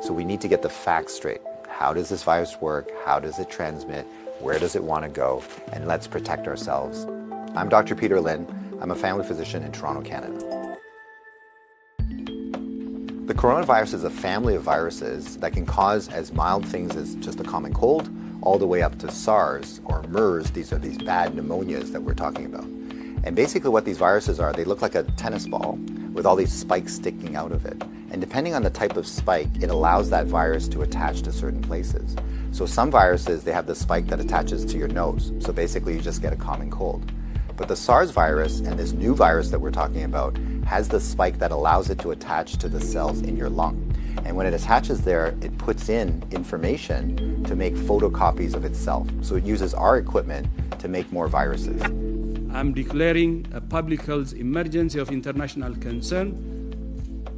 So we need to get the facts straight. How does this virus work? How does it transmit? Where does it want to go? And let's protect ourselves. I'm Dr. Peter Lin. I'm a family physician in Toronto, Canada. The coronavirus is a family of viruses that can cause as mild things as just a common cold, all the way up to SARS or MERS. These are these bad pneumonias that we're talking about. And basically what these viruses are, they look like a tennis ball with all these spikes sticking out of it. And depending on the type of spike, it allows that virus to attach to certain places. So some viruses, they have the spike that attaches to your nose. So basically you just get a common cold. But the SARS virus and this new virus that we're talking about has the spike that allows it to attach to the cells in your lung. And when it attaches there, it puts in information to make photocopies of itself. So it uses our equipment to make more viruses. I'm declaring a public health emergency of international concern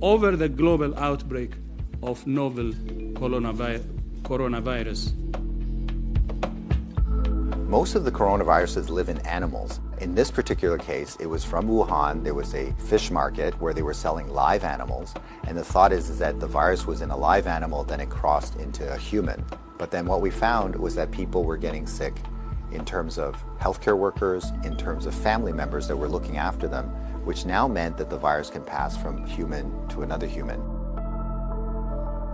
over the global outbreak of novel coronavirus. Most of the coronaviruses live in animals. In this particular case, it was from Wuhan. There was a fish market where they were selling live animals. And the thought is that the virus was in a live animal, then it crossed into a human. But then what we found was that people were getting sick in terms of healthcare workers, in terms of family members that were looking after them, which now meant that the virus can pass from human to another human.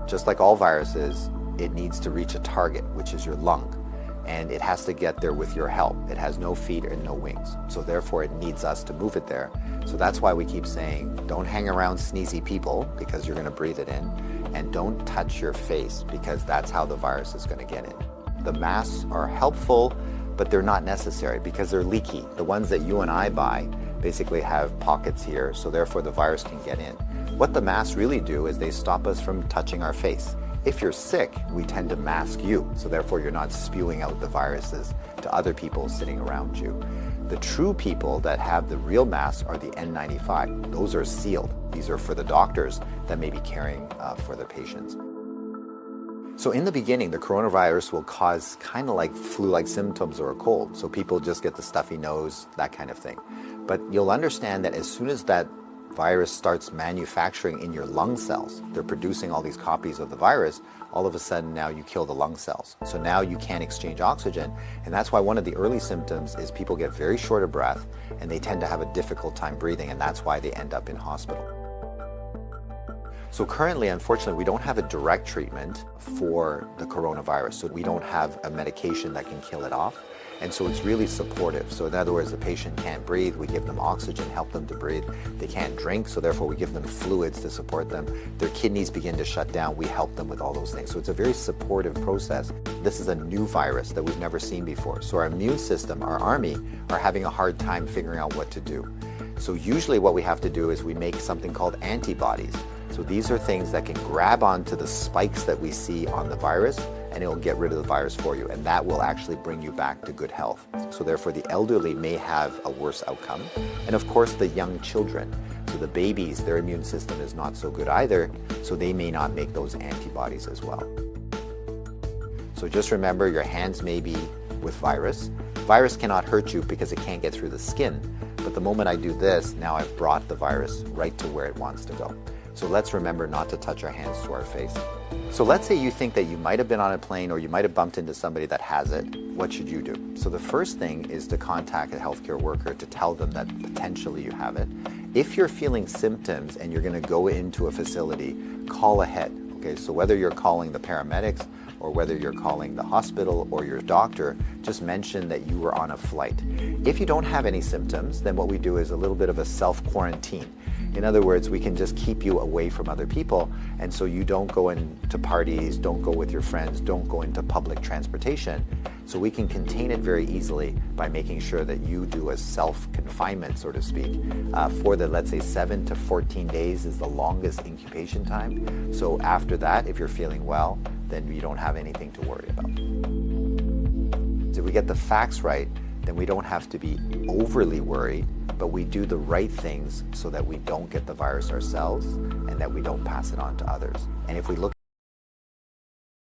Just like all viruses, it needs to reach a target, which is your lung. And it has to get there with your help. It has no feet and no wings. So therefore it needs us to move it there. So that's why we keep saying, don't hang around sneezy people because you're gonna breathe it in. And don't touch your face because that's how the virus is gonna get in. The masks are helpful, but they're not necessary because they're leaky. The ones that you and I buy basically have pockets here, so therefore the virus can get in. What the masks really do is they stop us from touching our face. If you're sick, we tend to mask you, so therefore you're not spewing out the viruses to other people sitting around you. The true people that have the real masks are the N95. Those are sealed. These are for the doctors that may be caring for their patients. So in the beginning, the coronavirus will cause kind of like flu-like symptoms or a cold. So people just get the stuffy nose, that kind of thing. But you'll understand that as soon as that virus starts manufacturing in your lung cells, they're producing all these copies of the virus, all of a sudden now you kill the lung cells. So now you can't exchange oxygen. And that's why one of the early symptoms is people get very short of breath and they tend to have a difficult time breathing, and that's why they end up in hospital. So currently, unfortunately, we don't have a direct treatment for the coronavirus. So we don't have a medication that can kill it off. And so it's really supportive. So in other words, the patient can't breathe, we give them oxygen, help them to breathe. They can't drink, so therefore we give them fluids to support them. Their kidneys begin to shut down, we help them with all those things. So it's a very supportive process. This is a new virus that we've never seen before. So our immune system, our army, are having a hard time figuring out what to do. So usually what we have to do is we make something called antibodies. So these are things that can grab onto the spikes that we see on the virus, and it will get rid of the virus for you, and that will actually bring you back to good health. So therefore the elderly may have a worse outcome, and of course the young children. So the babies, their immune system is not so good either, so they may not make those antibodies as well. So just remember, your hands may be with virus. Virus cannot hurt you because it can't get through the skin, but the moment I do this, now I've brought the virus right to where it wants to go. So let's remember not to touch our hands to our face. So let's say you think that you might have been on a plane or you might have bumped into somebody that has it. What should you do? So the first thing is to contact a healthcare worker to tell them that potentially you have it. If you're feeling symptoms and you're going to go into a facility, call ahead. Okay, so whether you're calling the paramedics or whether you're calling the hospital or your doctor, just mention that you were on a flight. If you don't have any symptoms, then what we do is a little bit of a self-quarantine. In other words, we can just keep you away from other people, and so you don't go into parties, don't go with your friends, don't go into public transportation. So we can contain it very easily by making sure that you do a self-confinement, so to speak, for the, let's say, 7 to 14 days is the longest incubation time. So after that, if you're feeling well, then you don't have anything to worry about. If we get the facts right, then we don't have to be overly worried, but we do the right things so that we don't get the virus ourselves and that we don't pass it on to others. And if we look